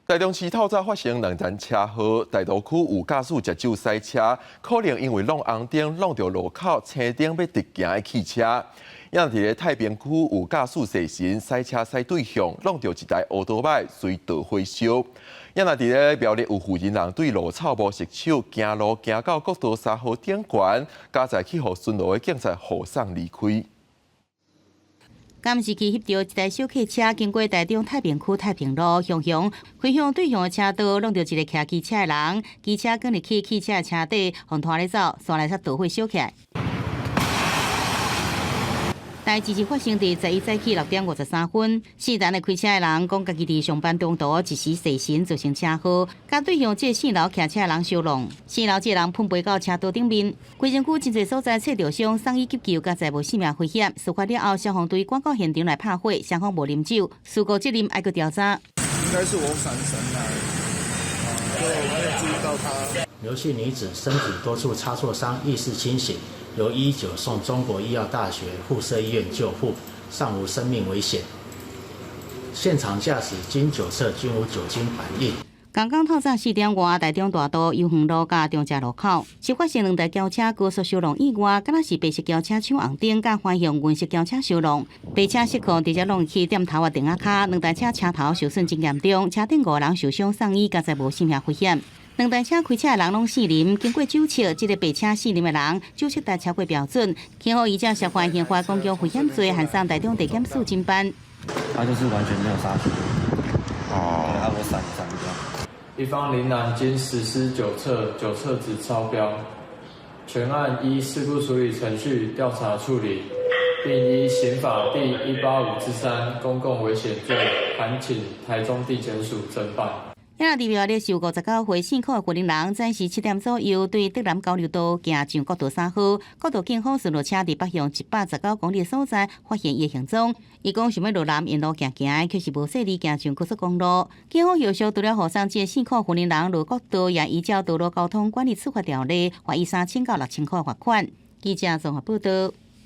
台中市透早发生2件车祸，大道区有驾驶食酒塞车，可能因为弄红灯弄到路口青灯要直行的汽车。因伫咧太平区有驾驶细神塞车塞对向，弄到一台乌多摆随道火烧。因伫咧苗栗有负责人对路草无熟手，行路行到国道3号顶悬，加载去互顺路的警察护送离开。监视器翕到一台小客车经过台中太平区太平路向开向对向的车道，弄到一个骑机车的人，机车跟入去汽车的车底，互拖咧走，煞来煞导火烧起来。代志是发生伫11早起6点53分，四人的开车的人讲，家己伫上班中途一时细神造成车祸，甲对向这4楼骑车的人相撞，4楼这人喷飞到车道顶面。规城区真侪所在找着伤，送医急救，甲在无性命危险。事发了后，消防队赶到现场来拍火，双方无啉酒，事故责任还佫调查。应该是我闪神来，就没有注意到他。刘姓女子身体多处擦挫伤，意识清醒。由119送中国医药大学附设医院救护，尚无生命危险。现场驾驶经酒测均无酒精反应。刚刚透早4点外，台中大道油园路甲中正路口，是发生2台轿车高速相撞意外，敢若是白色轿车抢红灯，甲环向银色轿车相撞。白车失控直接撞去店头的电仔卡，2台车车头受损真严重，车顶5人受伤送医，加在无性命危险。2台车开车的人拢4人，经过酒测，这个白车4人的人酒测达超过标准，今后依照涉犯刑法公共危险罪，函上台中地检署侦办。他就是完全没有刹车，他会闪掉。一方林男经实施酒测值超标，全案依事故处理程序调查处理，并依刑法第185之3公共危险罪函请台中地检署侦办。因为苗栗是有59岁姓柯的国人人，早时7点左右对德南交流道行上国道3号，国道警方巡逻车伫北向119公里的所在发现伊的行踪。伊讲想要落南沿路行，却是无细力行上高速公路。警方后续除了护送这姓柯国人人落国道，也依照道路交通管理处罚条例，罚伊3000到6000块罚款。记者综合报道。